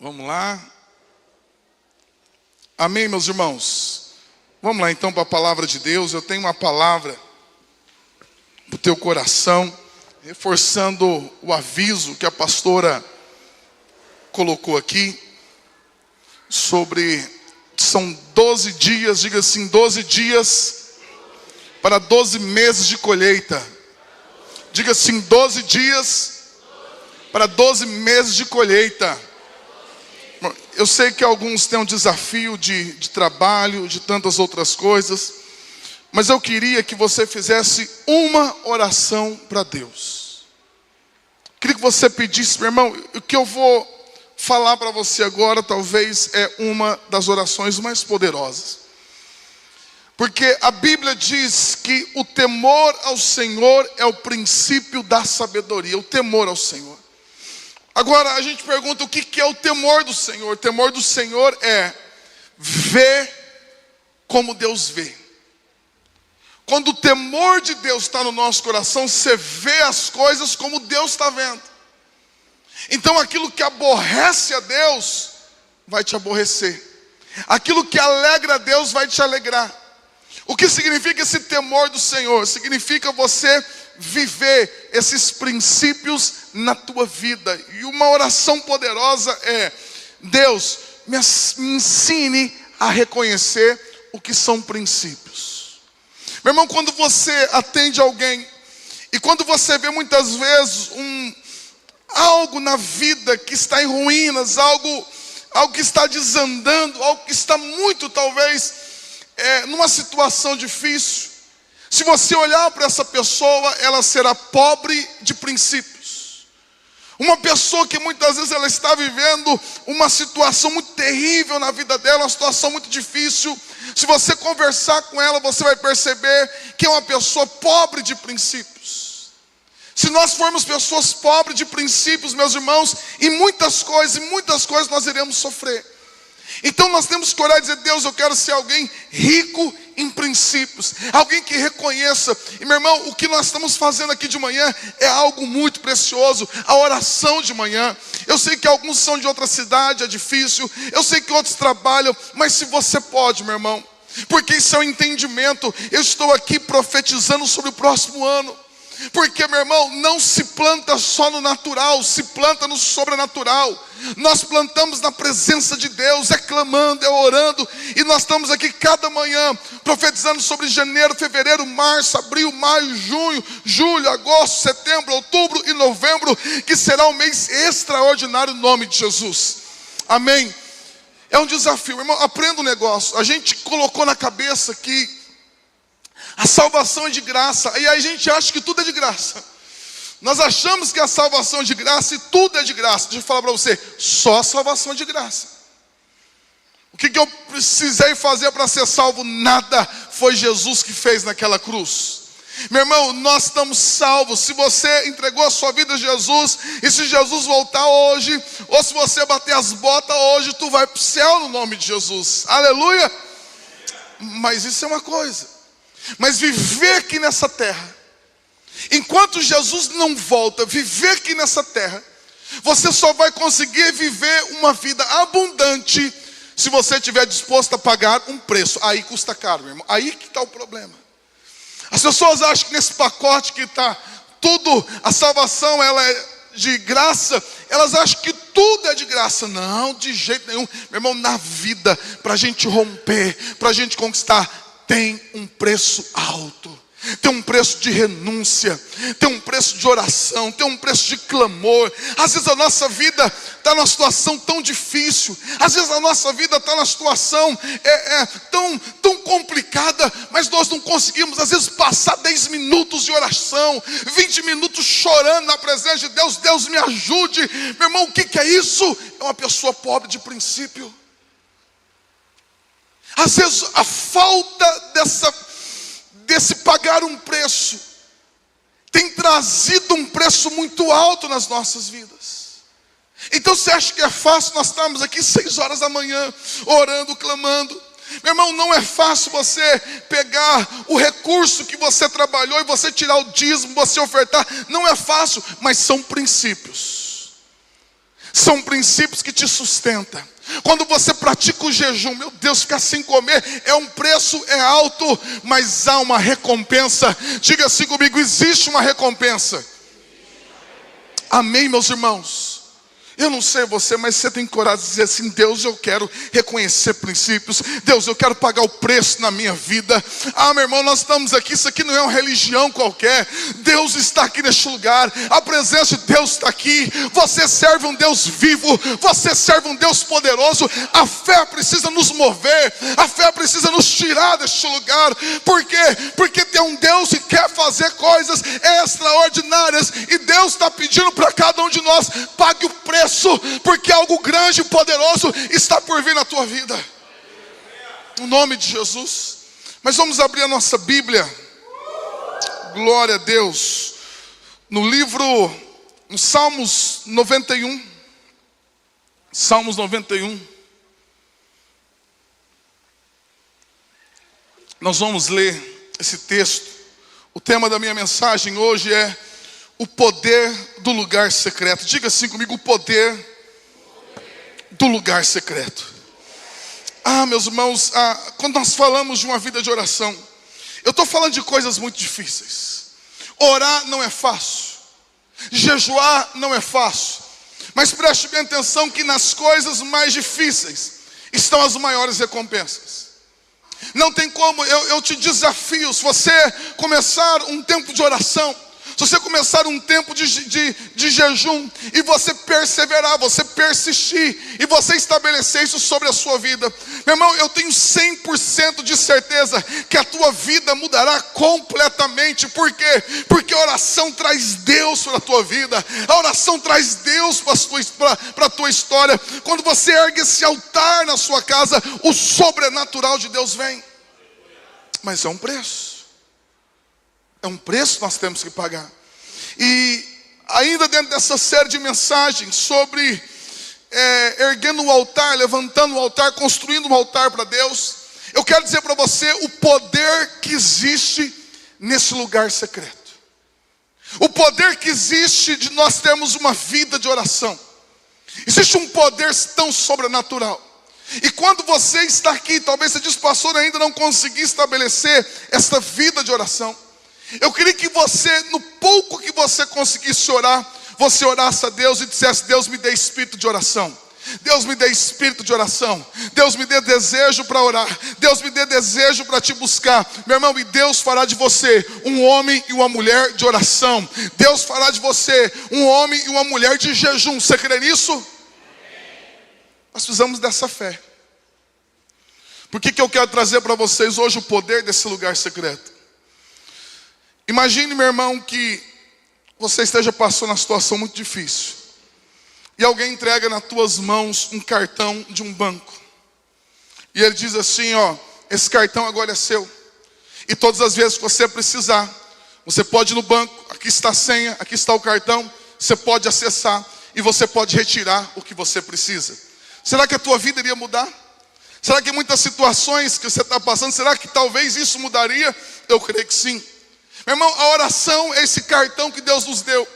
Vamos lá. Amém, meus irmãos? Vamos lá então para a palavra de Deus. Eu tenho uma palavra para o teu coração, reforçando o aviso que a pastora colocou aqui, sobre, são 12 dias, diga assim, 12 dias para 12 meses de colheita. Diga assim, 12 dias para 12 meses de colheita. Eu sei que alguns têm um desafio de trabalho, de tantas outras coisas, mas eu queria que você fizesse uma oração para Deus. Queria que você pedisse, meu irmão, o que eu vou falar para você agora talvez é uma das orações mais poderosas. Porque a Bíblia diz que o temor ao Senhor é o princípio da sabedoria, o temor ao Senhor. Agora a gente pergunta o que é o temor do Senhor. O temor do Senhor é ver como Deus vê. Quando o temor de Deus está no nosso coração, você vê as coisas como Deus está vendo. Então aquilo que aborrece a Deus vai te aborrecer. Aquilo que alegra a Deus vai te alegrar. O que significa esse temor do Senhor? Significa você viver esses princípios na tua vida. E uma oração poderosa é: Deus, me ensine a reconhecer o que são princípios. Meu irmão, quando você atende alguém e quando você vê muitas vezes algo na vida que está em ruínas, algo que está desandando, algo que está muito talvez numa situação difícil, se você olhar para essa pessoa, ela será pobre de princípios. Uma pessoa que muitas vezes ela está vivendo uma situação muito terrível na vida dela, uma situação muito difícil. Se você conversar com ela, você vai perceber que é uma pessoa pobre de princípios. Se nós formos pessoas pobres de princípios, meus irmãos, em muitas coisas nós iremos sofrer. Então nós temos que orar e dizer: Deus, eu quero ser alguém rico em princípios, alguém que reconheça. E meu irmão, o que nós estamos fazendo aqui de manhã é algo muito precioso, a oração de manhã. Eu sei que alguns são de outra cidade, é difícil, eu sei que outros trabalham, mas se você pode, meu irmão, porque isso é um entendimento. Eu estou aqui profetizando sobre o próximo ano. Porque, meu irmão, não se planta só no natural, se planta no sobrenatural. Nós plantamos na presença de Deus, clamando, orando. E nós estamos aqui cada manhã profetizando sobre janeiro, fevereiro, março, abril, maio, junho, julho, agosto, setembro, outubro e novembro, que será um mês extraordinário no nome de Jesus. Amém? É um desafio, meu irmão, aprenda um negócio. A gente colocou na cabeça que a salvação é de graça, e aí a gente acha que tudo é de graça. Nós achamos que a salvação é de graça e tudo é de graça. Deixa eu falar para você, só a salvação é de graça. O que eu precisei fazer para ser salvo? Nada, foi Jesus que fez naquela cruz. Meu irmão, nós estamos salvos. Se você entregou a sua vida a Jesus, e se Jesus voltar hoje, ou se você bater as botas hoje, tu vai para o céu no nome de Jesus. Aleluia. Mas isso é uma coisa. Mas viver aqui nessa terra, enquanto Jesus não volta, viver aqui nessa terra, você só vai conseguir viver uma vida abundante se você estiver disposto a pagar um preço. Aí custa caro, meu irmão. Aí que está o problema. As pessoas acham que nesse pacote que está tudo, a salvação ela é de graça, elas acham que tudo é de graça. Não, de jeito nenhum. Meu irmão, na vida, para a gente romper, para a gente conquistar, tem um preço alto, tem um preço de renúncia, tem um preço de oração, tem um preço de clamor. Às vezes a nossa vida está numa situação tão difícil, às vezes a nossa vida está numa situação tão complicada, mas nós não conseguimos às vezes passar 10 minutos de oração, 20 minutos chorando na presença de Deus. Deus me ajude. Meu irmão, o que é isso? É uma pessoa pobre de princípio. Às vezes a falta desse pagar um preço tem trazido um preço muito alto nas nossas vidas. Então você acha que é fácil nós estarmos aqui 6 horas da manhã orando, clamando? Meu irmão, não é fácil você pegar o recurso que você trabalhou e você tirar o dízimo, você ofertar. Não é fácil, mas são princípios. São princípios que te sustentam. Quando você pratica o jejum, meu Deus, ficar sem comer é um preço, é alto, mas há uma recompensa. Diga assim comigo, existe uma recompensa. Amém, meus irmãos? Eu não sei você, mas você tem coragem de dizer assim: Deus, eu quero reconhecer princípios. Deus, eu quero pagar o preço na minha vida. Ah, meu irmão, nós estamos aqui, isso aqui não é uma religião qualquer. Deus está aqui neste lugar. A presença de Deus está aqui. Você serve um Deus vivo. Você serve um Deus poderoso. A fé precisa nos mover. A fé precisa nos tirar deste lugar. Por quê? Porque tem um Deus que quer fazer coisas extraordinárias. E Deus está pedindo para cada um de nós: pague o preço. Porque algo grande e poderoso está por vir na tua vida. No nome de Jesus. Mas vamos abrir a nossa Bíblia. Glória a Deus. No Salmos 91. Salmos 91. Nós vamos ler esse texto. O tema da minha mensagem hoje é o poder do lugar secreto. Diga assim comigo: o poder do lugar secreto. Ah, meus irmãos, quando nós falamos de uma vida de oração, eu estou falando de coisas muito difíceis. Orar não é fácil. Jejuar não é fácil. Mas preste bem atenção que nas coisas mais difíceis estão as maiores recompensas. Não tem como, eu te desafio, se você começar um tempo de oração, se você começar um tempo de jejum, e você perseverar, você persistir, e você estabelecer isso sobre a sua vida, meu irmão, eu tenho 100% de certeza que a tua vida mudará completamente. Por quê? Porque a oração traz Deus para a tua vida. A oração traz Deus para a tua história. Quando você ergue esse altar na sua casa, o sobrenatural de Deus vem. Mas é um preço. É um preço que nós temos que pagar. E ainda dentro dessa série de mensagens sobre erguendo um altar, levantando um altar, construindo um altar para Deus, eu quero dizer para você o poder que existe nesse lugar secreto. O poder que existe de nós termos uma vida de oração. Existe um poder tão sobrenatural. E quando você está aqui, talvez você diz: pastor, ainda não consegui estabelecer esta vida de oração. Eu queria que você, no pouco que você conseguisse orar, você orasse a Deus e dissesse: Deus, me dê espírito de oração. Deus, me dê espírito de oração. Deus, me dê desejo para orar. Deus, me dê desejo para te buscar. Meu irmão, e Deus fará de você um homem e uma mulher de oração. Deus fará de você um homem e uma mulher de jejum. Você crê nisso? Nós precisamos dessa fé. Por que eu quero trazer para vocês hoje o poder desse lugar secreto? Imagine, meu irmão, que você esteja passando uma situação muito difícil e alguém entrega nas tuas mãos um cartão de um banco. E ele diz assim: ó, esse cartão agora é seu. E todas as vezes que você precisar, você pode ir no banco, aqui está a senha, aqui está o cartão, você pode acessar e você pode retirar o que você precisa. Será que a tua vida iria mudar? Será que em muitas situações que você está passando, será que talvez isso mudaria? Eu creio que sim. Meu irmão, a oração é esse cartão que Deus nos deu,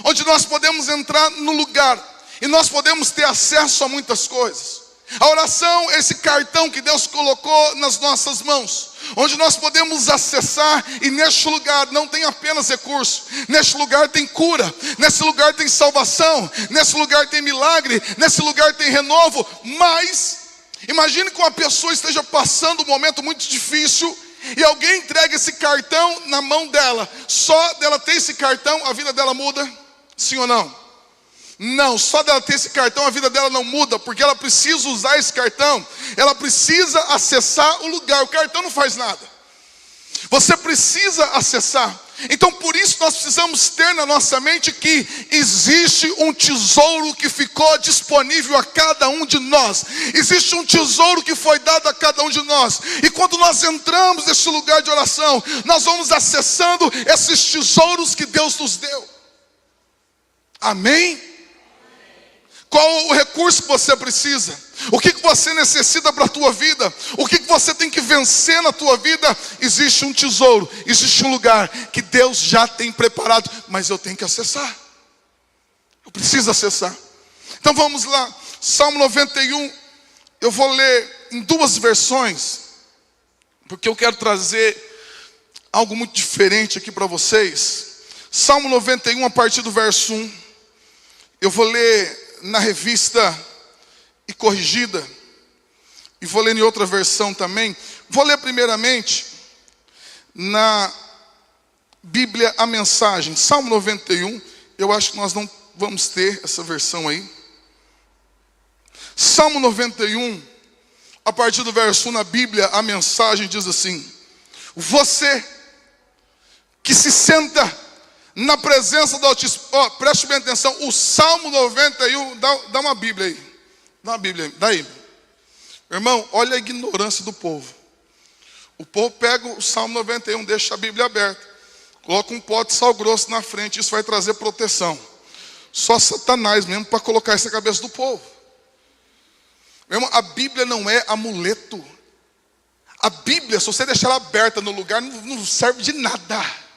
onde nós podemos entrar no lugar e nós podemos ter acesso a muitas coisas. A oração é esse cartão que Deus colocou nas nossas mãos, onde nós podemos acessar, e neste lugar não tem apenas recurso, neste lugar tem cura, nesse lugar tem salvação, nesse lugar tem milagre, nesse lugar tem renovo. Mas imagine que uma pessoa esteja passando um momento muito difícil e alguém entrega esse cartão na mão dela. Só dela ter esse cartão, a vida dela muda? Sim ou não? Não, só dela ter esse cartão, a vida dela não muda. Porque ela precisa usar esse cartão. Ela precisa acessar o lugar. O cartão não faz nada. Você precisa acessar. Então por isso nós precisamos ter na nossa mente que existe um tesouro que ficou disponível a cada um de nós. Existe um tesouro que foi dado a cada um de nós. E quando nós entramos nesse lugar de oração, nós vamos acessando esses tesouros que Deus nos deu. Amém? Qual o recurso que você precisa? O que você necessita para a tua vida? O que você tem que vencer na tua vida? Existe um tesouro, existe um lugar que Deus já tem preparado, mas eu tenho que acessar. Eu preciso acessar. Então vamos lá, Salmo 91, eu vou ler em duas versões, porque eu quero trazer algo muito diferente aqui para vocês. Salmo 91, a partir do verso 1, eu vou ler na revista e corrigida, e vou ler em outra versão também. Vou ler primeiramente na Bíblia a Mensagem, Salmo 91, eu acho que nós não vamos ter essa versão aí. Salmo 91, a partir do verso 1 na Bíblia, a Mensagem diz assim: você que se senta na presença do Altíssimo. Preste bem atenção, o Salmo 91, dá uma Bíblia aí. Dá uma Bíblia aí, daí. Meu irmão, olha a ignorância do povo. O povo pega o Salmo 91, deixa a Bíblia aberta, coloca um pote de sal grosso na frente, isso vai trazer proteção. Só Satanás mesmo para colocar isso na cabeça do povo. Meu irmão, a Bíblia não é amuleto. A Bíblia, se você deixar ela aberta no lugar, não serve de nada.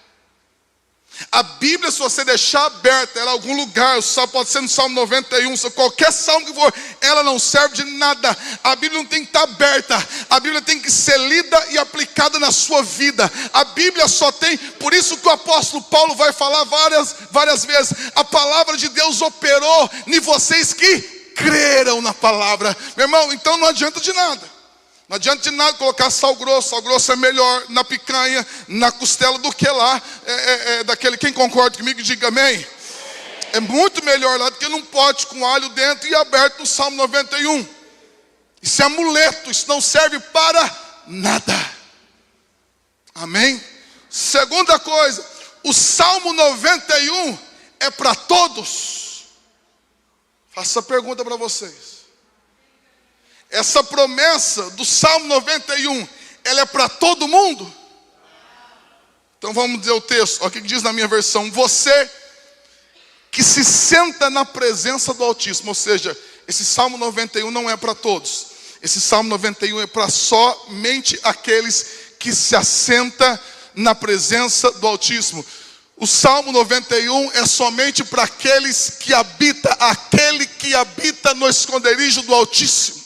A Bíblia, se você deixar aberta ela em algum lugar, só pode ser no Salmo 91, qualquer salmo que for, ela não serve de nada. A Bíblia não tem que estar aberta. A Bíblia tem que ser lida e aplicada na sua vida. A Bíblia só tem, por isso que o apóstolo Paulo vai falar várias vezes, a palavra de Deus operou em vocês que creram na palavra. Meu irmão, então não adianta de nada. Não adianta de nada colocar sal grosso é melhor na picanha, na costela do que lá, daquele, quem concorda comigo, diga amém. É muito melhor lá do que num pote com alho dentro e aberto no Salmo 91. Isso é amuleto, isso não serve para nada. Amém? Segunda coisa, o Salmo 91 é para todos. Faço essa pergunta para vocês. Essa promessa do Salmo 91, ela é para todo mundo? Então vamos dizer o texto, olha o que diz na minha versão: você que se senta na presença do Altíssimo. Ou seja, esse Salmo 91 não é para todos. Esse Salmo 91 é para somente aqueles que se assentam na presença do Altíssimo. O Salmo 91 é somente para aqueles que habitam, aquele que habita no esconderijo do Altíssimo.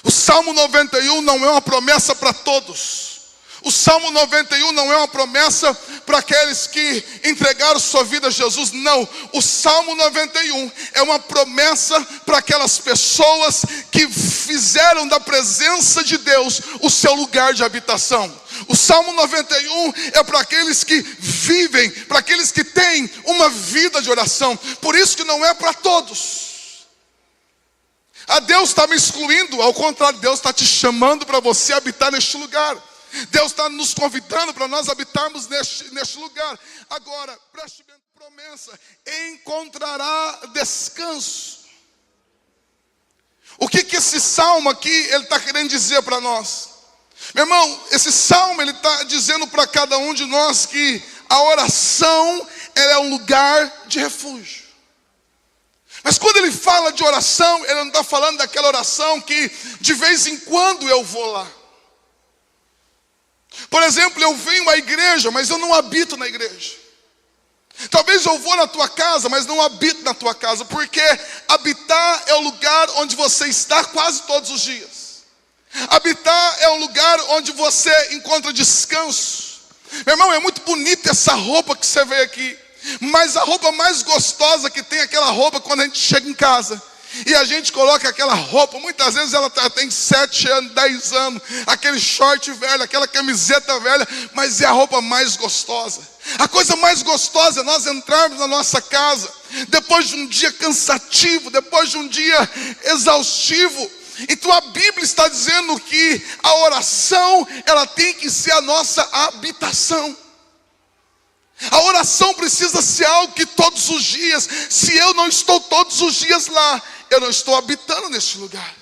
O Salmo 91 não é uma promessa para todos. O Salmo 91 não é uma promessa para aqueles que entregaram sua vida a Jesus. Não, o Salmo 91 é uma promessa para aquelas pessoas que fizeram da presença de Deus o seu lugar de habitação. O Salmo 91 é para aqueles que vivem, para aqueles que têm uma vida de oração. Por isso que não é para todos. Deus está me excluindo, ao contrário, Deus está te chamando para você habitar neste lugar. Deus está nos convidando para nós habitarmos neste lugar. Agora, preste bem, promessa: encontrará descanso. O que esse salmo aqui ele está querendo dizer para nós? Meu irmão, esse salmo ele está dizendo para cada um de nós que a oração ela é um lugar de refúgio. Mas quando ele fala de oração, ele não está falando daquela oração que de vez em quando eu vou lá. Por exemplo, eu venho à igreja, mas eu não habito na igreja. Talvez eu vou na tua casa, mas não habito na tua casa. Porque habitar é o lugar onde você está quase todos os dias. Habitar é um lugar onde você encontra descanso. Meu irmão, é muito bonita essa roupa que você veio aqui. Mas a roupa mais gostosa que tem é aquela roupa quando a gente chega em casa. E a gente coloca aquela roupa, muitas vezes ela tem 7 anos, 10 anos. Aquele short velho, aquela camiseta velha, mas é a roupa mais gostosa. A coisa mais gostosa é nós entrarmos na nossa casa, depois de um dia cansativo, depois de um dia exaustivo. Então a Bíblia está dizendo que a oração, ela tem que ser a nossa habitação. A oração precisa ser algo que todos os dias, se eu não estou todos os dias lá, eu não estou habitando neste lugar.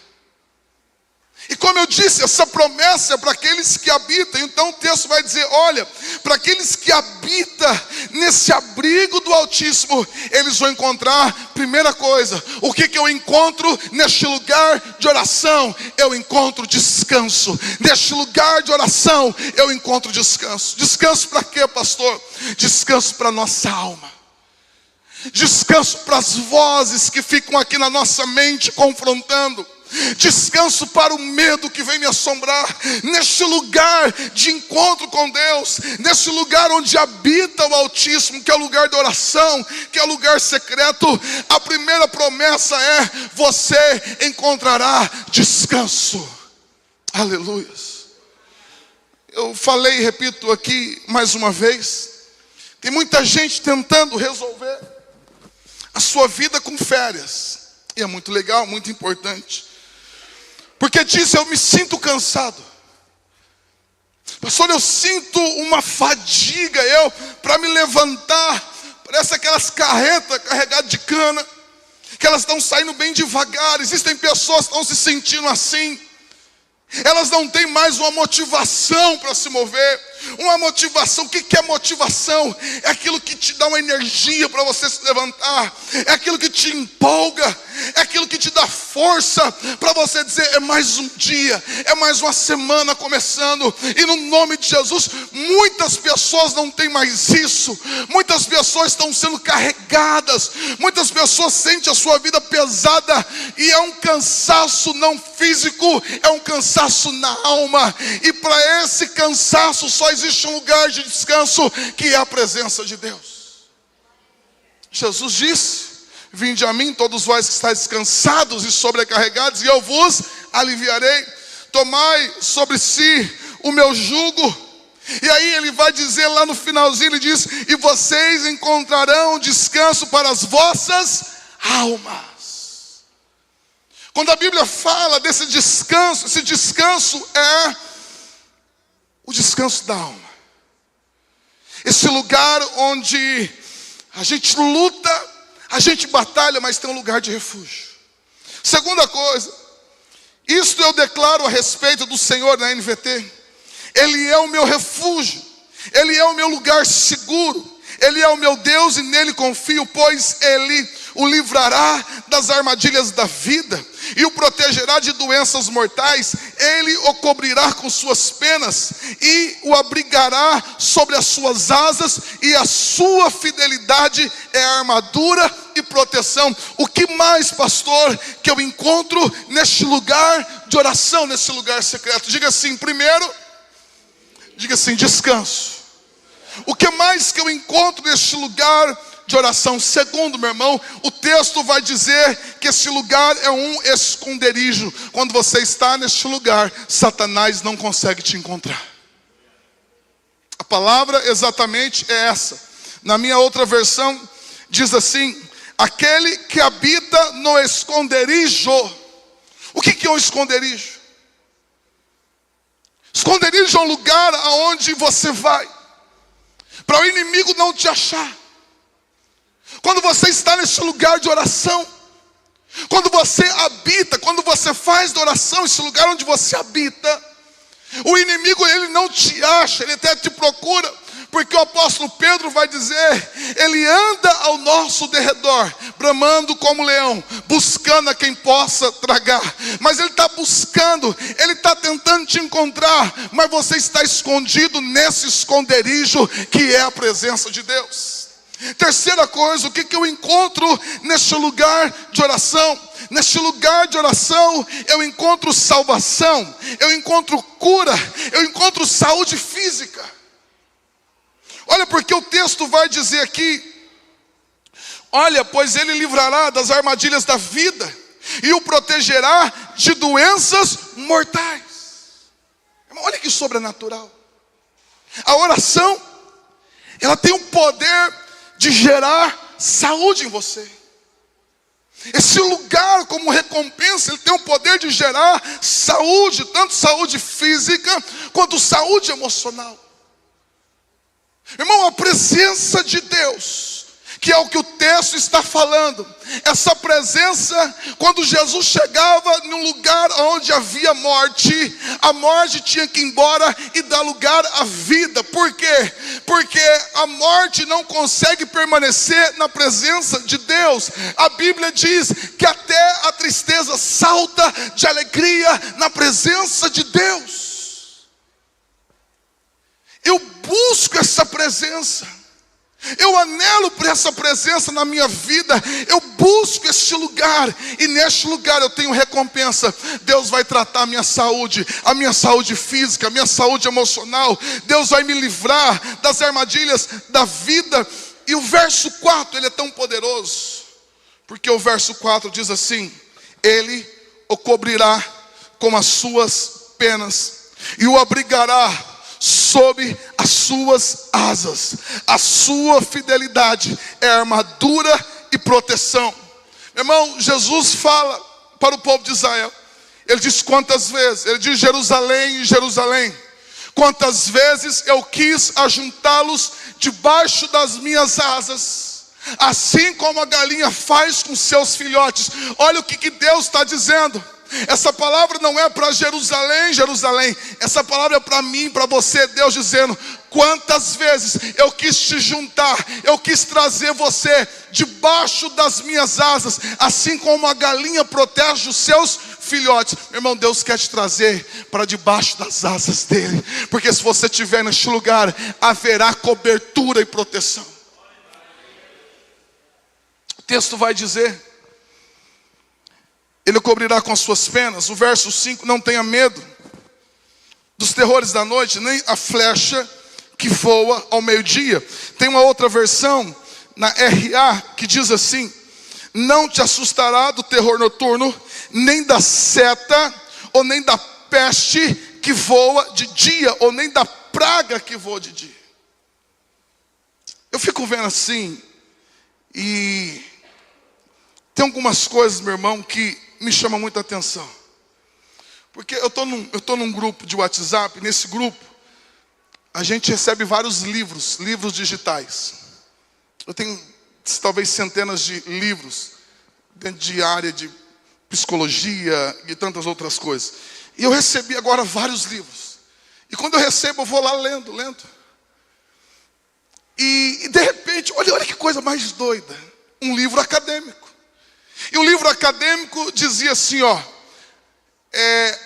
E como eu disse, essa promessa é para aqueles que habitam. Então o texto vai dizer, olha, para aqueles que habitam nesse abrigo do Altíssimo, eles vão encontrar, primeira coisa, o que eu encontro neste lugar de oração? Eu encontro descanso. Neste lugar de oração, eu encontro descanso. Descanso para quê, pastor? Descanso para a nossa alma. Descanso para as vozes que ficam aqui na nossa mente confrontando. Descanso para o medo que vem me assombrar. Neste lugar de encontro com Deus, neste lugar onde habita o Altíssimo, que é o lugar de oração, que é o lugar secreto, a primeira promessa é: você encontrará descanso. Aleluias. Eu falei e repito aqui mais uma vez: tem muita gente tentando resolver a sua vida com férias. E é muito legal, muito importante. Porque diz: eu me sinto cansado. Pastor, eu sinto uma fadiga. Para me levantar, parece aquelas carretas carregadas de cana, que elas estão saindo bem devagar. Existem pessoas que estão se sentindo assim. Elas não têm mais uma motivação para se mover. Uma motivação, o que é motivação? É aquilo que te dá uma energia para você se levantar. É aquilo que te empolga. É aquilo que te dá força para você dizer: é mais um dia, é mais uma semana começando. E no nome de Jesus, muitas pessoas não têm mais isso. Muitas pessoas estão sendo carregadas. Muitas pessoas sentem a sua vida pesada. E é um cansaço não físico, é um cansaço na alma. E para esse cansaço só existe um lugar de descanso, que é a presença de Deus. Jesus disse: vinde a mim todos vós que estáis descansados e sobrecarregados, e eu vos aliviarei. Tomai sobre si o meu jugo. E aí ele vai dizer lá no finalzinho, ele diz: e vocês encontrarão descanso para as vossas almas. Quando a Bíblia fala desse descanso, esse descanso é o descanso da alma. Esse lugar onde a gente luta, a gente batalha, mas tem um lugar de refúgio. Segunda coisa, isto eu declaro a respeito do Senhor na NVT. Ele é o meu refúgio, Ele é o meu lugar seguro, Ele é o meu Deus e nele confio, pois Ele o livrará das armadilhas da vida e o protegerá de doenças mortais. Ele o cobrirá com suas penas e o abrigará sobre as suas asas, e a sua fidelidade é a armadura e proteção. O que mais, pastor, que eu encontro neste lugar de oração, nesse lugar secreto? Diga assim: primeiro, diga assim: descanso. O que mais que eu encontro neste lugar de oração? Segundo, meu irmão, o texto vai dizer que esse lugar é um esconderijo. Quando você está neste lugar, Satanás não consegue te encontrar. A palavra exatamente é essa. Na minha outra versão diz assim: aquele que habita no esconderijo. O que é um esconderijo? Esconderijo é um lugar aonde você vai para o inimigo não te achar. Quando você está nesse lugar de oração, quando você habita, quando você faz da oração esse lugar onde você habita, o inimigo, ele não te acha, ele até te procura, porque o apóstolo Pedro vai dizer: ele anda ao nosso derredor, bramando como leão, buscando a quem possa tragar. Mas ele está buscando, ele está tentando te encontrar, mas você está escondido nesse esconderijo que é a presença de Deus. Terceira coisa, o que eu encontro neste lugar de oração? Neste lugar de oração eu encontro salvação, eu encontro cura, eu encontro saúde física. Olha, porque o texto vai dizer aqui: olha, pois ele livrará das armadilhas da vida e o protegerá de doenças mortais. Olha que sobrenatural. A oração, ela tem o poder de gerar saúde em você. Esse lugar, como recompensa, ele tem o poder de gerar saúde, tanto saúde física quanto saúde emocional. Irmão, a presença de Deus, que é o que o texto está falando, essa presença, quando Jesus chegava num lugar onde havia morte, a morte tinha que ir embora e dar lugar à vida. Por quê? Porque a morte não consegue permanecer na presença de Deus. A Bíblia diz que até a tristeza salta de alegria na presença de Deus. Eu busco essa presença. Eu anelo por essa presença na minha vida. Eu busco este lugar. E neste lugar eu tenho recompensa. Deus vai tratar a minha saúde física, a minha saúde emocional. Deus vai me livrar das armadilhas da vida. E o verso 4, ele é tão poderoso. Porque o verso 4 diz assim: Ele o cobrirá com as suas penas e o abrigará sob as suas asas. A sua fidelidade é armadura e proteção. Meu irmão, Jesus fala para o povo de Israel. Ele diz quantas vezes? Ele diz: Jerusalém, Jerusalém, quantas vezes eu quis ajuntá-los debaixo das minhas asas, assim como a galinha faz com seus filhotes. Olha o que Deus está dizendo. Essa palavra não é para Jerusalém, Jerusalém. Essa palavra é para mim, para você. Deus dizendo: quantas vezes eu quis te juntar, eu quis trazer você debaixo das minhas asas, assim como a galinha protege os seus filhotes. Meu irmão, Deus quer te trazer para debaixo das asas dele, porque se você estiver neste lugar, haverá cobertura e proteção. O texto vai dizer: Ele cobrirá com as suas penas. O verso 5: não tenha medo dos terrores da noite, nem a flecha que voa ao meio-dia. Tem uma outra versão na RA que diz assim: não te assustará do terror noturno, nem da seta, ou nem da peste que voa de dia, ou nem da praga que voa de dia. Eu fico vendo assim, e tem algumas coisas, meu irmão, que me chama muita atenção. Porque eu tô num grupo de WhatsApp. Nesse grupo a gente recebe vários livros digitais. Eu tenho talvez centenas de livros dentro de área de psicologia e tantas outras coisas. E eu recebi agora vários livros. E quando eu recebo, eu vou lá lendo. E de repente, olha que coisa mais doida. Um livro acadêmico. E o livro acadêmico dizia assim, ó: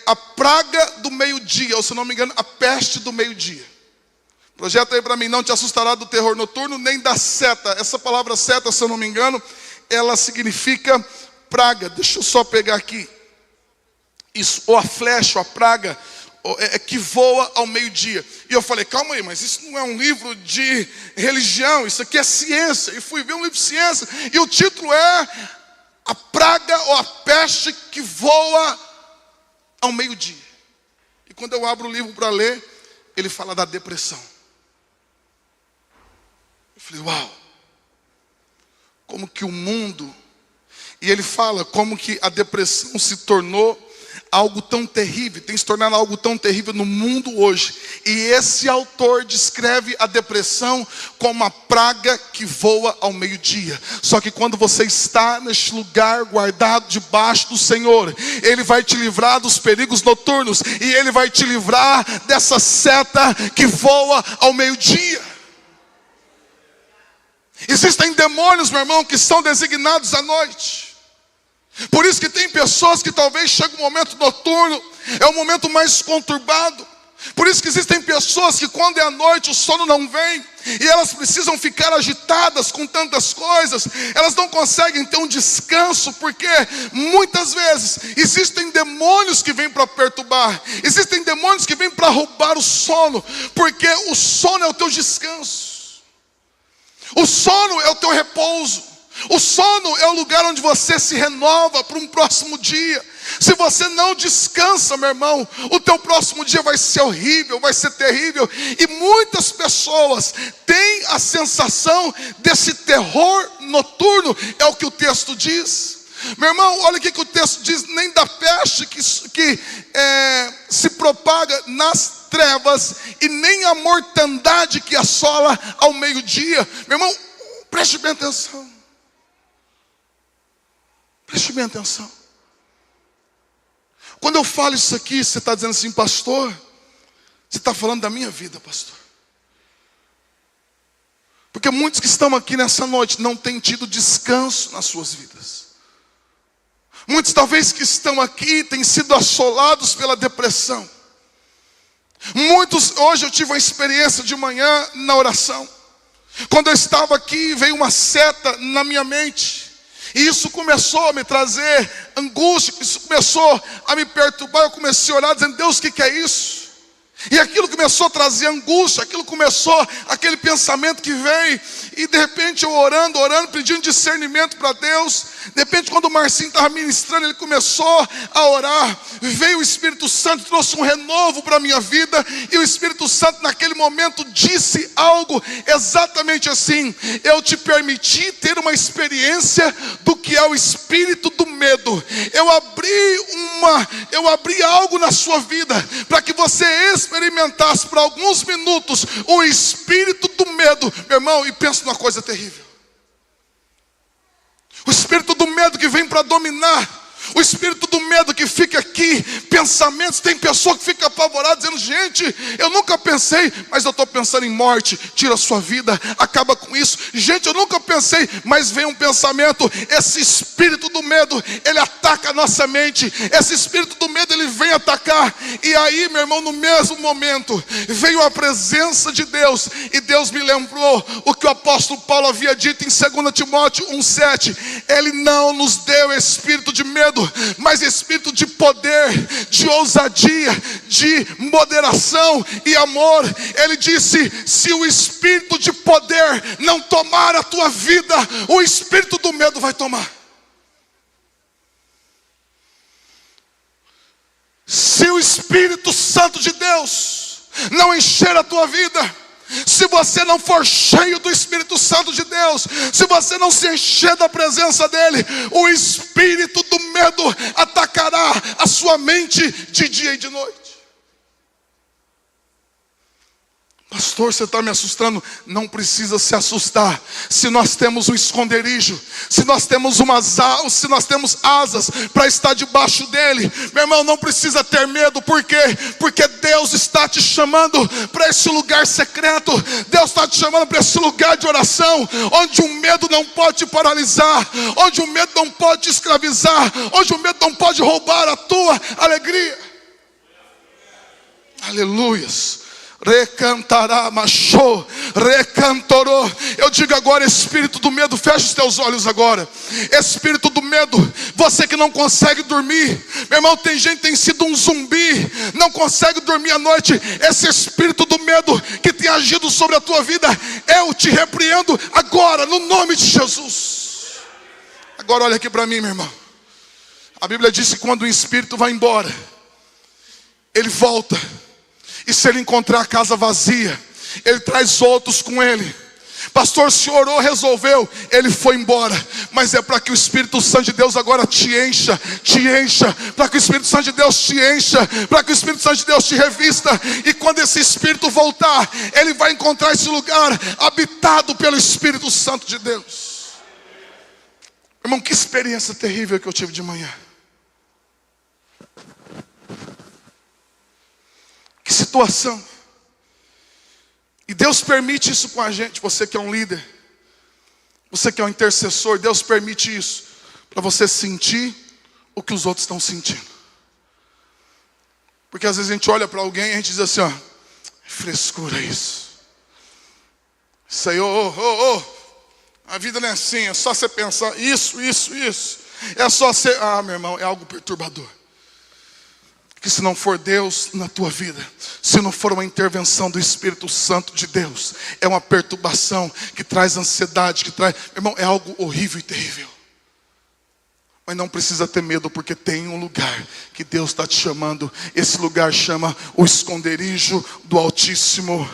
a praga do meio-dia, ou se não me engano, a peste do meio-dia. Projeta aí para mim: não te assustará do terror noturno, nem da seta. Essa palavra seta, se eu não me engano, ela significa praga. Deixa eu só pegar aqui. Isso, ou a flecha, ou a praga, que voa ao meio-dia. E eu falei: calma aí, mas isso não é um livro de religião, isso aqui é ciência. E fui ver um livro de ciência, e o título é a praga ou a peste que voa ao meio-dia. E quando eu abro o livro para ler, ele fala da depressão. Eu falei: uau, como que o mundo... E ele fala como que a depressão se tornou algo tão terrível, tem se tornado algo tão terrível no mundo hoje. E esse autor descreve a depressão como uma praga que voa ao meio-dia. Só que quando você está neste lugar guardado debaixo do Senhor, Ele vai te livrar dos perigos noturnos, e Ele vai te livrar dessa seta que voa ao meio-dia. Existem demônios, meu irmão, que são designados à noite. Por isso que tem pessoas que talvez chegue um momento noturno, é o momento mais conturbado. Por isso que existem pessoas que quando é à noite o sono não vem, e elas precisam ficar agitadas com tantas coisas. Elas não conseguem ter um descanso, porque muitas vezes existem demônios que vêm para perturbar. Existem demônios que vêm para roubar o sono, porque o sono é o teu descanso. O sono é o teu repouso. O sono é o lugar onde você se renova para um próximo dia. Se você não descansa, meu irmão, o teu próximo dia vai ser horrível, vai ser terrível. E muitas pessoas têm a sensação desse terror noturno. É o que o texto diz. Meu irmão, olha o que o texto diz: nem da peste que se propaga nas trevas, e nem a mortandade que assola ao meio-dia. Meu irmão, preste bem atenção. Preste bem atenção. Quando eu falo isso aqui, você está dizendo assim: pastor, você está falando da minha vida, pastor. Porque muitos que estão aqui nessa noite não têm tido descanso nas suas vidas. Muitos talvez que estão aqui têm sido assolados pela depressão. Muitos, hoje eu tive uma experiência de manhã na oração. Quando eu estava aqui, veio uma seta na minha mente. E isso começou a me trazer angústia, isso começou a me perturbar. Eu comecei a orar dizendo: Deus, o que é isso? E aquilo começou a trazer angústia, aquilo começou, aquele pensamento que veio. E de repente eu orando, pedindo discernimento para Deus. De repente, quando o Marcinho estava ministrando, ele começou a orar. Veio o Espírito Santo, trouxe um renovo para a minha vida. E o Espírito Santo naquele momento disse algo exatamente assim: eu te permiti ter uma experiência do que é o espírito do medo. Eu abri algo na sua vida para que você experimentasse por alguns minutos o espírito do medo. Meu irmão, e pensa numa coisa terrível. O espírito do medo que vem para dominar. O espírito do medo que fica aqui, pensamentos, tem pessoa que fica apavorada dizendo: gente, eu nunca pensei, mas eu estou pensando em morte, tira a sua vida, acaba com isso. Gente, eu nunca pensei, mas vem um pensamento. Esse espírito do medo, ele ataca a nossa mente. Esse espírito do medo, ele vem atacar. E aí, meu irmão, no mesmo momento, veio a presença de Deus. E Deus me lembrou o que o apóstolo Paulo havia dito em 2 Timóteo 1,7. Ele não nos deu espírito de medo, mas espírito de poder, de ousadia, de moderação e amor. Ele disse: se o espírito de poder não tomar a tua vida, o espírito do medo vai tomar. Se o Espírito Santo de Deus não encher a tua vida, se você não for cheio do Espírito Santo de Deus, se você não se encher da presença dele, o espírito do medo atacará a sua mente de dia e de noite. Pastor, você está me assustando. Não precisa se assustar. Se nós temos um esconderijo, se nós temos asas para estar debaixo dele, meu irmão, não precisa ter medo. Por quê? Porque Deus está te chamando para esse lugar secreto. Deus está te chamando para esse lugar de oração, onde o medo não pode te paralisar, onde o medo não pode te escravizar, onde o medo não pode roubar a tua alegria. Aleluias. Recantará, machou, recantorou. Eu digo agora: espírito do medo, fecha os teus olhos agora. Espírito do medo, você que não consegue dormir, meu irmão, tem gente que tem sido um zumbi, não consegue dormir à noite. Esse espírito do medo que tem agido sobre a tua vida, eu te repreendo agora, no nome de Jesus. Agora olha aqui para mim, meu irmão. A Bíblia diz que quando o espírito vai embora, ele volta. E se ele encontrar a casa vazia, ele traz outros com ele. Pastor, se orou, resolveu, ele foi embora. Mas é para que o Espírito Santo de Deus agora te encha. Para que o Espírito Santo de Deus te encha, para que o Espírito Santo de Deus te revista. E quando esse Espírito voltar, ele vai encontrar esse lugar habitado pelo Espírito Santo de Deus. Irmão, que experiência terrível que eu tive de manhã. Que situação. E Deus permite isso com a gente. Você que é um líder, você que é um intercessor, Deus permite isso para você sentir o que os outros estão sentindo. Porque às vezes a gente olha para alguém e a gente diz assim: ó, frescura isso. Isso aí, a vida não é assim, é só você pensar isso. É só você, meu irmão, é algo perturbador. Que se não for Deus na tua vida, se não for uma intervenção do Espírito Santo de Deus, é uma perturbação que traz ansiedade, meu irmão, é algo horrível e terrível. Mas não precisa ter medo, porque tem um lugar que Deus está te chamando. Esse lugar chama o esconderijo do Altíssimo.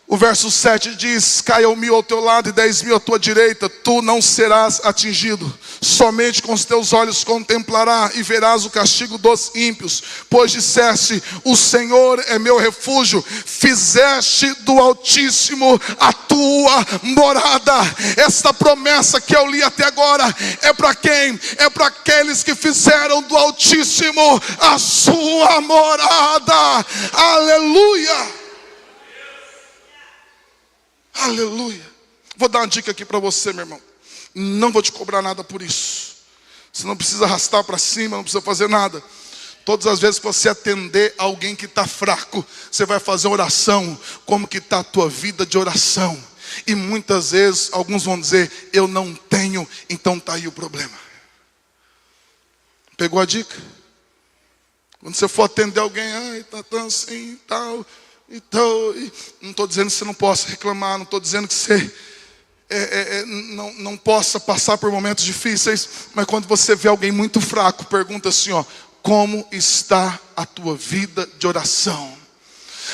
O verso 7 diz: caia 1.000 ao teu lado e 10.000 à tua direita, tu não serás atingido. Somente com os teus olhos contemplarás e verás o castigo dos ímpios. Pois disseste: o Senhor é meu refúgio, fizeste do Altíssimo a tua morada. Esta promessa que eu li até agora é para quem? É para aqueles que fizeram do Altíssimo a sua morada. Aleluia. Aleluia. Vou dar uma dica aqui para você, meu irmão. Não vou te cobrar nada por isso. Você não precisa arrastar para cima, não precisa fazer nada. Todas as vezes que você atender alguém que está fraco, você vai fazer oração. Como que está a tua vida de oração? E muitas vezes, alguns vão dizer, eu não tenho, então está aí o problema. Pegou a dica? Quando você for atender alguém, ai, tá tão assim e tal, não estou dizendo que você não possa reclamar, não estou dizendo que você não possa passar por momentos difíceis, mas quando você vê alguém muito fraco, pergunta assim, ó, como está a tua vida de oração?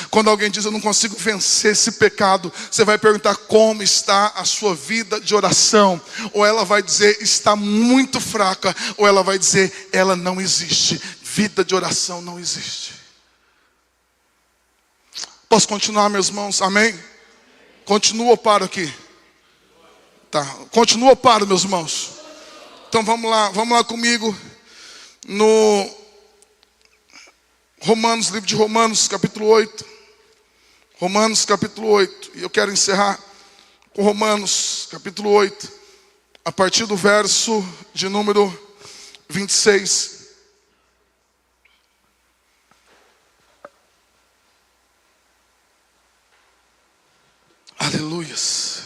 Quando alguém diz, eu não consigo vencer esse pecado, você vai perguntar, como está a sua vida de oração? Ou ela vai dizer, está muito fraca, ou ela vai dizer, ela não existe. Vida de oração não existe. Posso continuar, meus irmãos? Amém? Continua ou paro aqui? Tá, continua ou paro, meus irmãos? Então vamos lá comigo no Romanos, livro de Romanos, capítulo 8. Romanos, capítulo 8. E eu quero encerrar com Romanos, capítulo 8, a partir do verso de número 26. Aleluias.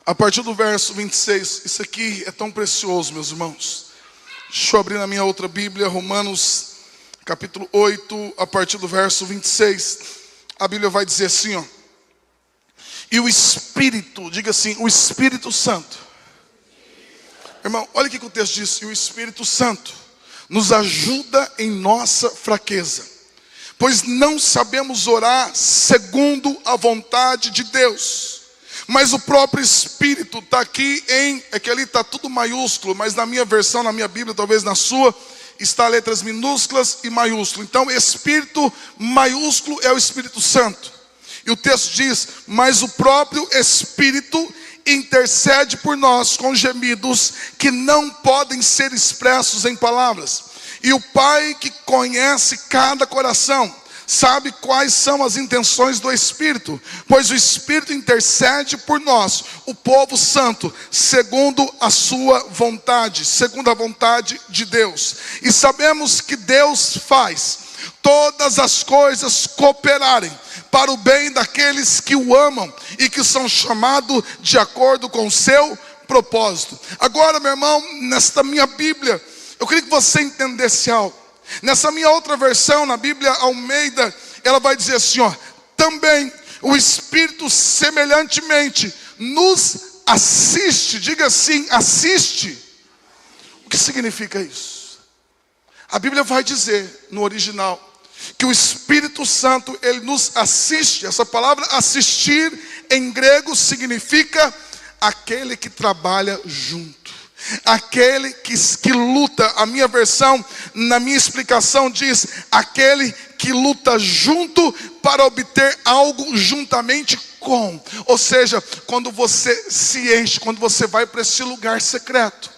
A partir do verso 26, isso aqui é tão precioso, meus irmãos. Deixa eu abrir na minha outra Bíblia, Romanos, capítulo 8, a partir do verso 26. A Bíblia vai dizer assim, ó. E o Espírito, diga assim, o Espírito Santo. Irmão, olha o que o texto diz. E o Espírito Santo nos ajuda em nossa fraqueza. Pois não sabemos orar segundo a vontade de Deus. Mas o próprio Espírito está aqui é que ali está tudo maiúsculo, mas na minha versão, na minha Bíblia, talvez na sua, está letras minúsculas e maiúsculo. Então, Espírito maiúsculo é o Espírito Santo. E o texto diz, mas o próprio Espírito intercede por nós com gemidos que não podem ser expressos em palavras. E o Pai que conhece cada coração, sabe quais são as intenções do Espírito, pois o Espírito intercede por nós, o povo santo, segundo a sua vontade, segundo a vontade de Deus. E sabemos que Deus faz todas as coisas cooperarem para o bem daqueles que o amam e que são chamados de acordo com o seu propósito. Agora, meu irmão, nesta minha Bíblia, eu queria que você entendesse algo. Nessa minha outra versão, na Bíblia Almeida, ela vai dizer assim, ó, também o Espírito semelhantemente nos assiste. Diga assim, assiste. O que significa isso? A Bíblia vai dizer no original que o Espírito Santo, ele nos assiste. Essa palavra assistir em grego significa aquele que trabalha junto, aquele que luta. A minha versão, na minha explicação diz, aquele que luta junto para obter algo juntamente com. Ou seja, quando você se enche, quando você vai para esse lugar secreto,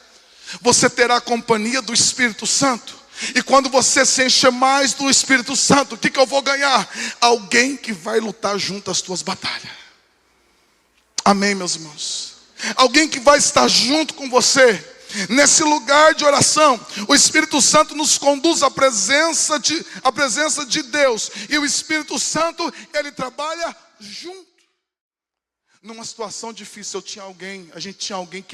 você terá a companhia do Espírito Santo. E quando você se encher mais do Espírito Santo, o que eu vou ganhar? Alguém que vai lutar junto as tuas batalhas. Amém, meus irmãos? Alguém que vai estar junto com você nesse lugar de oração. O Espírito Santo nos conduz à presença de Deus. E o Espírito Santo, ele trabalha junto. Numa situação difícil, a gente tinha alguém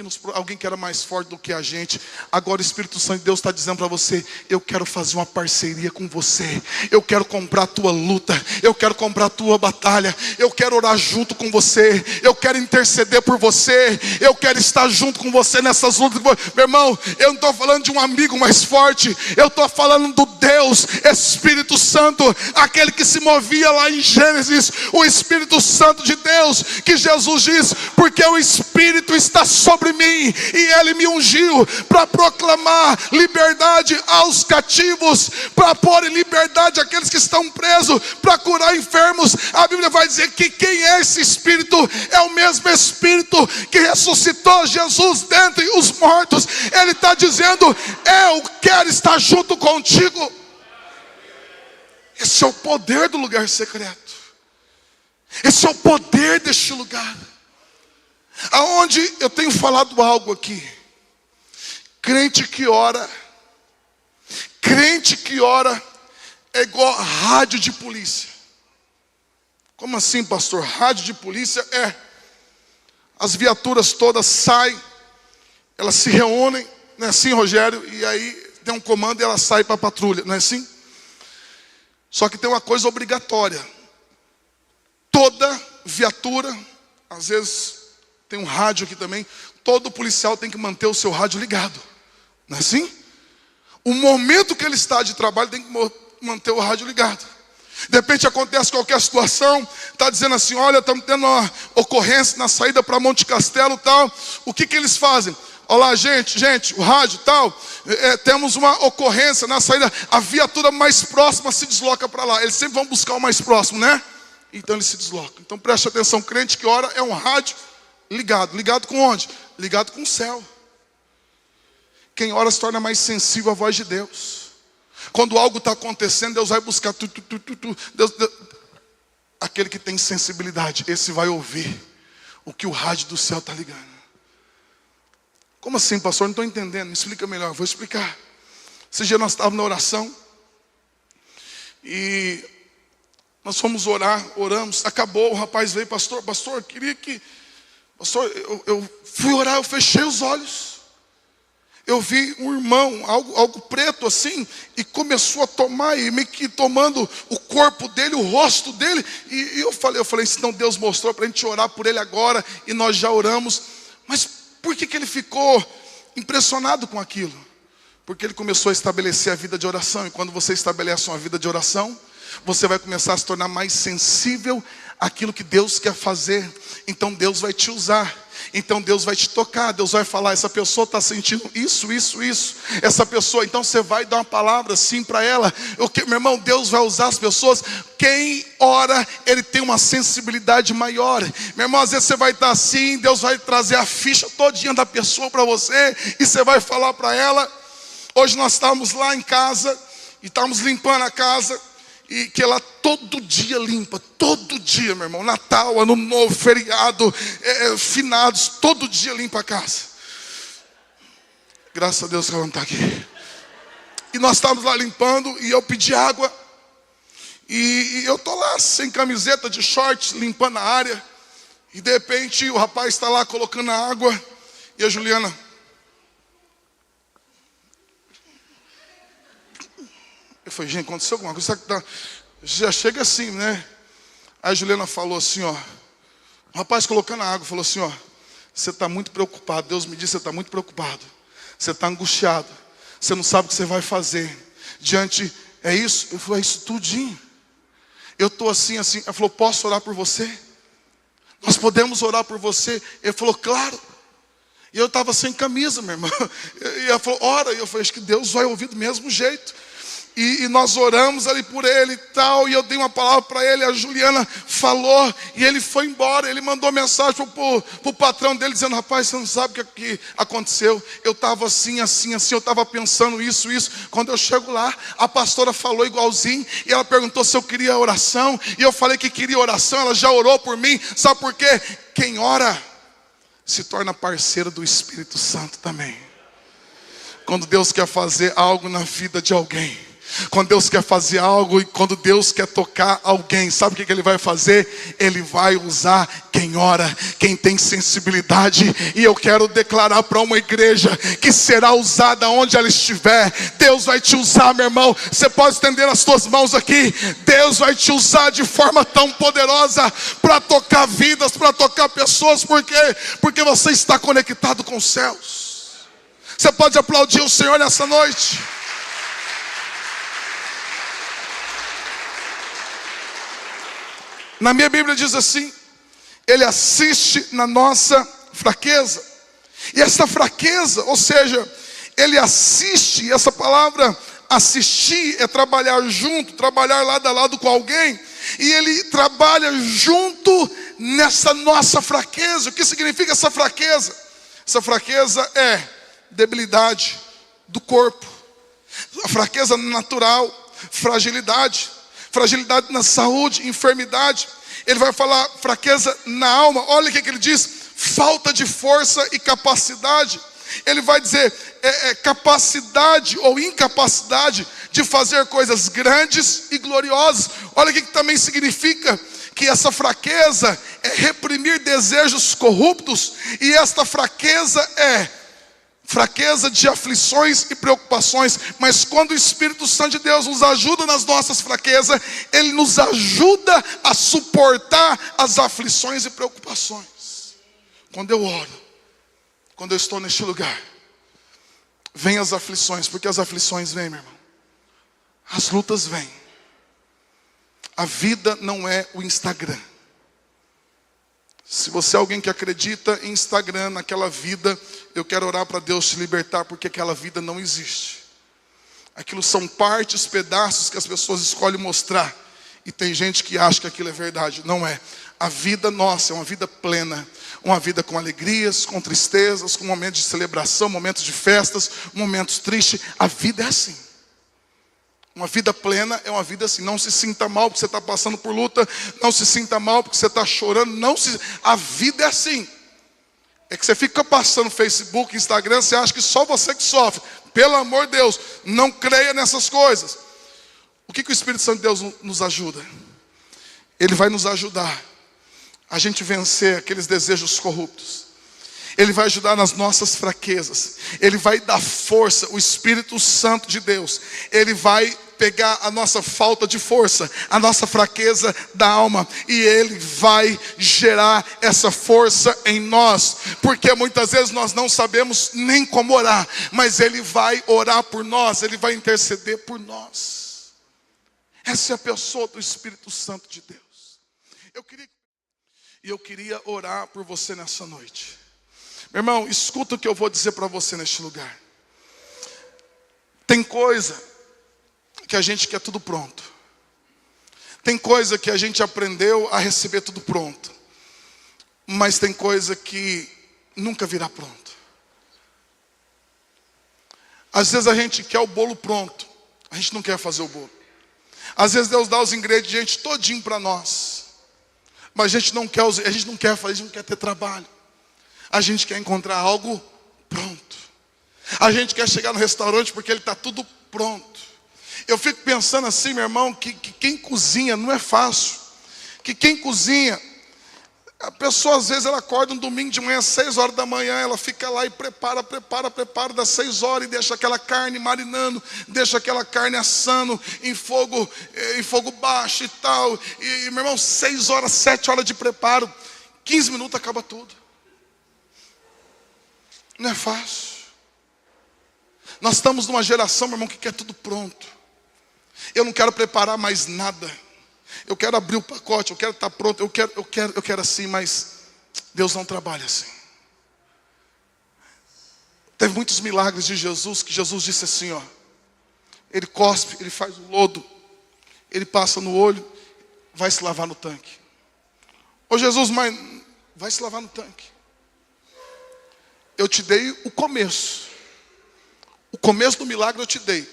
que era mais forte do que a gente. Agora o Espírito Santo de Deus está dizendo para você, eu quero fazer uma parceria com você. Eu quero comprar a tua luta. Eu quero comprar a tua batalha. Eu quero orar junto com você. Eu quero interceder por você. Eu quero estar junto com você nessas lutas. Meu irmão, eu não estou falando de um amigo mais forte. Eu estou falando do Deus, Espírito Santo, aquele que se movia lá em Gênesis. O Espírito Santo de Deus, que Jesus diz, porque o Espírito está sobre mim e Ele me ungiu para proclamar liberdade aos cativos, para pôr em liberdade aqueles que estão presos, para curar enfermos. A Bíblia vai dizer que quem é esse Espírito? É o mesmo Espírito que ressuscitou Jesus dentre os mortos. Ele está dizendo, eu quero estar junto contigo. Esse é o poder do lugar secreto. Esse é o poder deste lugar. Aonde eu tenho falado algo aqui. Crente que ora é igual rádio de polícia. Como assim, pastor? Rádio de polícia? As viaturas todas saem, elas se reúnem, não é assim, Rogério? E aí tem um comando e ela sai para a patrulha, não é assim? Só que tem uma coisa obrigatória. Toda viatura, às vezes tem um rádio aqui também, todo policial tem que manter o seu rádio ligado, não é assim? O momento que ele está de trabalho tem que manter o rádio ligado. De repente acontece qualquer situação, está dizendo assim, olha, estamos tendo uma ocorrência na saída para Monte Castelo e tal. O que eles fazem? Olá, gente, o rádio e tal, temos uma ocorrência na saída, a viatura mais próxima se desloca para lá. Eles sempre vão buscar o mais próximo, né? Então eles se deslocam. Então preste atenção, crente que ora é um rádio ligado. Ligado com onde? Ligado com o céu. Quem ora se torna mais sensível à voz de Deus. Quando algo está acontecendo, Deus vai buscar Deus. Aquele que tem sensibilidade, esse vai ouvir o que o rádio do céu está ligando. Como assim, pastor? Não estou entendendo, me explica melhor. Vou explicar. Esse dia nós estávamos na oração e nós fomos orar, oramos, acabou, o rapaz veio, pastor, queria que... Pastor, eu fui orar, eu fechei os olhos. Eu vi um irmão, algo preto assim, e começou a tomar, e meio que tomando o corpo dele, o rosto dele. E eu falei, então Deus mostrou para a gente orar por ele agora, e nós já oramos. Mas por que ele ficou impressionado com aquilo? Porque ele começou a estabelecer a vida de oração. E quando você estabelece uma vida de oração, você vai começar a se tornar mais sensível àquilo que Deus quer fazer. Então Deus vai te usar. Então Deus vai te tocar. Deus vai falar, essa pessoa está sentindo isso. Essa pessoa, então você vai dar uma palavra assim para ela. Meu irmão, Deus vai usar as pessoas. Quem ora, ele tem uma sensibilidade maior. Meu irmão, às vezes você vai estar assim, Deus vai trazer a ficha todinha da pessoa para você, e você vai falar para ela. Hoje nós estávamos lá em casa, e estávamos limpando a casa, e que ela todo dia limpa, todo dia, meu irmão, Natal, Ano Novo, feriado, finados, todo dia limpa a casa. Graças a Deus que ela não está aqui. E nós estávamos lá limpando, e eu pedi água, e eu estou lá sem camiseta, de shorts, limpando a área, e de repente o rapaz está lá colocando a água, e a Juliana... Eu falei, gente, aconteceu alguma coisa? Já chega assim, né? Aí a Juliana falou assim, ó. O rapaz colocando a água, falou assim, ó. Você está muito preocupado. Deus me disse, você está muito preocupado. Você está angustiado. Você não sabe o que você vai fazer. Diante, é isso? Eu falei, é isso tudinho. Eu estou assim. Ela falou, posso orar por você? Nós podemos orar por você? Ele falou, claro. E eu estava sem camisa, meu irmão. E ela falou, ora. E eu falei, acho que Deus vai ouvir do mesmo jeito. E nós oramos ali por ele e tal, e eu dei uma palavra para ele, a Juliana falou, e ele foi embora. Ele mandou mensagem para o patrão dele, dizendo, rapaz, você não sabe o que aconteceu. Eu estava assim, eu estava pensando isso. Quando eu chego lá, a pastora falou igualzinho, e ela perguntou se eu queria oração, e eu falei que queria oração. Ela já orou por mim. Sabe por quê? Quem ora se torna parceiro do Espírito Santo também. Quando Deus quer fazer algo na vida de alguém, quando Deus quer fazer algo, e quando Deus quer tocar alguém, sabe o que Ele vai fazer? Ele vai usar quem ora, quem tem sensibilidade. E eu quero declarar para uma igreja que será usada onde ela estiver. Deus vai te usar, meu irmão. Você pode estender as suas mãos aqui. Deus vai te usar de forma tão poderosa para tocar vidas, para tocar pessoas. Por quê? Porque você está conectado com os céus. Você pode aplaudir o Senhor nessa noite? Na minha Bíblia diz assim, Ele assiste na nossa fraqueza. E essa fraqueza, ou seja, Ele assiste, e essa palavra assistir é trabalhar junto, trabalhar lado a lado com alguém. E Ele trabalha junto nessa nossa fraqueza. O que significa essa fraqueza? Essa fraqueza é debilidade do corpo, a fraqueza natural, fragilidade na saúde, enfermidade. Ele vai falar fraqueza na alma. Olha o que ele diz: falta de força e capacidade. Ele vai dizer capacidade ou incapacidade de fazer coisas grandes e gloriosas. Olha o que também significa que essa fraqueza é reprimir desejos corruptos, e esta fraqueza é fraqueza de aflições e preocupações. Mas quando o Espírito Santo de Deus nos ajuda nas nossas fraquezas, Ele nos ajuda a suportar as aflições e preocupações. Quando eu oro, quando eu estou neste lugar, vem as aflições, porque as aflições vêm, meu irmão. As lutas vêm. A vida não é o Instagram. Se você é alguém que acredita em Instagram, naquela vida, eu quero orar para Deus te libertar, porque aquela vida não existe. Aquilo são partes, pedaços que as pessoas escolhem mostrar. E tem gente que acha que aquilo é verdade. Não é. A vida nossa é uma vida plena. Uma vida com alegrias, com tristezas, com momentos de celebração, momentos de festas, momentos tristes. A vida é assim. Uma vida plena é uma vida assim. Não se sinta mal porque você está passando por luta. Não se sinta mal porque você está chorando. A vida é assim. É que você fica passando Facebook, Instagram, você acha que só você que sofre. Pelo amor de Deus, não creia nessas coisas. O que o Espírito Santo de Deus nos ajuda? Ele vai nos ajudar a gente vencer aqueles desejos corruptos. Ele vai ajudar nas nossas fraquezas. Ele vai dar força. O Espírito Santo de Deus, Ele vai pegar a nossa falta de força, a nossa fraqueza da alma, e Ele vai gerar essa força em nós. Porque muitas vezes nós não sabemos nem como orar, mas Ele vai orar por nós. Ele vai interceder por nós. Essa é a pessoa do Espírito Santo de Deus. Eu queria orar por você nessa noite. Meu irmão, escuta o que eu vou dizer para você neste lugar. Tem coisa que a gente quer tudo pronto. Tem coisa que a gente aprendeu a receber tudo pronto. Mas tem coisa que nunca virá pronto. Às vezes a gente quer o bolo pronto. A gente não quer fazer o bolo. Às vezes Deus dá os ingredientes todinho para nós. Mas a gente não quer fazer, a gente não quer ter trabalho. A gente quer encontrar algo pronto. A gente quer chegar no restaurante porque ele está tudo pronto. Eu fico pensando assim, meu irmão, que quem cozinha não é fácil. Que quem cozinha, a pessoa às vezes ela acorda um domingo de manhã, às 6 horas da manhã, ela fica lá e prepara, das 6 horas e deixa aquela carne marinando, deixa aquela carne assando em fogo baixo e tal. E meu irmão, 6 horas, 7 horas de preparo, 15 minutos acaba tudo. Não é fácil. Nós estamos numa geração, meu irmão, que quer tudo pronto. Eu não quero preparar mais nada. Eu quero abrir o pacote, eu quero estar pronto, eu quero assim, mas Deus não trabalha assim. Teve muitos milagres de Jesus, que Jesus disse assim, ó. Ele cospe, ele faz o lodo, ele passa no olho, vai se lavar no tanque. Ô Jesus, mas vai se lavar no tanque. Eu te dei o começo. O começo do milagre eu te dei.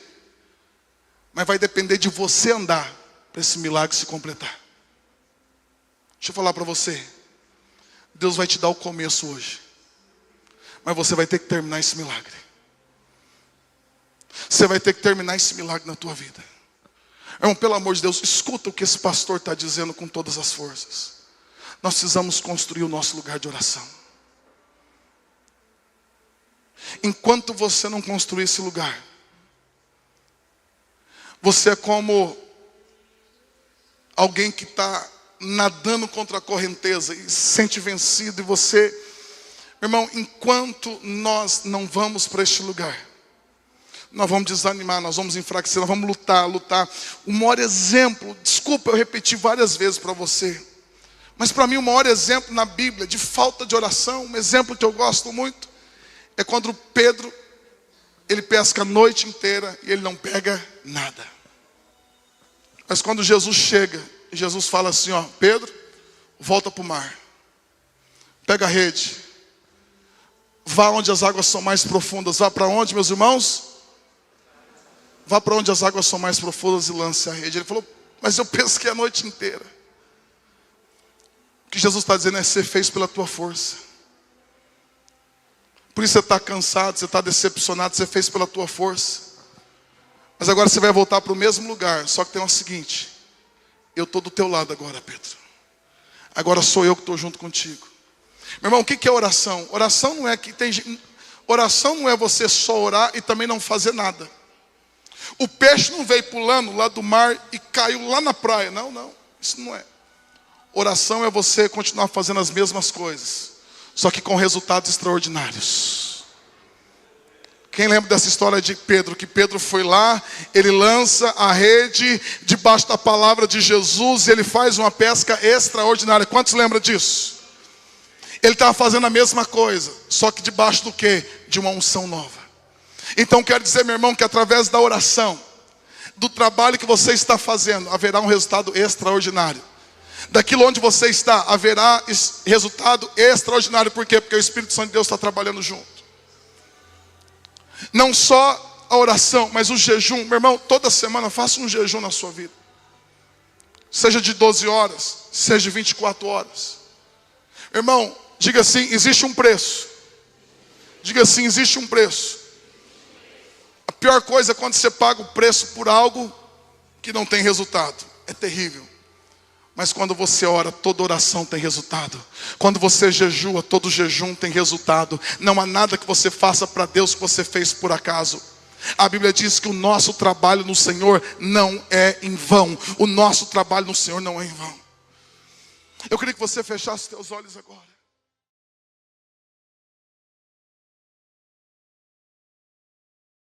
Mas vai depender de você andar para esse milagre se completar. Deixa eu falar para você. Deus vai te dar o começo hoje. Mas você vai ter que terminar esse milagre. Você vai ter que terminar esse milagre na tua vida. Irmão, pelo amor de Deus, escuta o que esse pastor está dizendo com todas as forças. Nós precisamos construir o nosso lugar de oração. Enquanto você não construir esse lugar, você é como alguém que está nadando contra a correnteza e se sente vencido. E você, meu irmão, enquanto nós não vamos para este lugar, nós vamos desanimar, nós vamos enfraquecer, nós vamos lutar. O maior exemplo, desculpa eu repetir várias vezes para você, mas para mim o maior exemplo na Bíblia de falta de oração, um exemplo que eu gosto muito, é quando Pedro, ele pesca a noite inteira e ele não pega nada. Mas quando Jesus chega, Jesus fala assim, ó, Pedro, volta para o mar. Pega a rede. Vá onde as águas são mais profundas. Vá para onde, meus irmãos? Vá para onde as águas são mais profundas e lance a rede. Ele falou, mas eu pesquei a noite inteira. O que Jesus está dizendo é, você fez pela tua força. Por isso você está cansado, você está decepcionado, você fez pela tua força. Mas agora você vai voltar para o mesmo lugar. Só que tem o seguinte, eu estou do teu lado agora, Pedro. agora sou eu que estou junto contigo. Meu irmão, o que é oração? Oração não é você só orar e também não fazer nada. O peixe não veio pulando lá do mar e caiu lá na praia. Não, isso não é. Oração é você continuar fazendo as mesmas coisas, só que com resultados extraordinários. Quem lembra dessa história de Pedro? Que Pedro foi lá, ele lança a rede debaixo da palavra de Jesus e ele faz uma pesca extraordinária. Quantos lembram disso? Ele estava fazendo a mesma coisa, só que debaixo do quê? De uma unção nova. Então quero dizer, meu irmão, que através da oração, do trabalho que você está fazendo, haverá um resultado extraordinário. Daquilo onde você está, haverá resultado extraordinário. Por quê? Porque o Espírito Santo de Deus está trabalhando junto. Não só a oração, mas o jejum. Meu irmão, toda semana faça um jejum na sua vida. Seja de 12 horas, seja de 24 horas. Meu irmão, diga assim, existe um preço. Diga assim, existe um preço. A pior coisa é quando você paga o preço por algo que não tem resultado. É terrível. Mas quando você ora, toda oração tem resultado. Quando você jejua, todo jejum tem resultado. Não há nada que você faça para Deus que você fez por acaso. A Bíblia diz que o nosso trabalho no Senhor não é em vão. O nosso trabalho no Senhor não é em vão. Eu queria que você fechasse os teus olhos agora.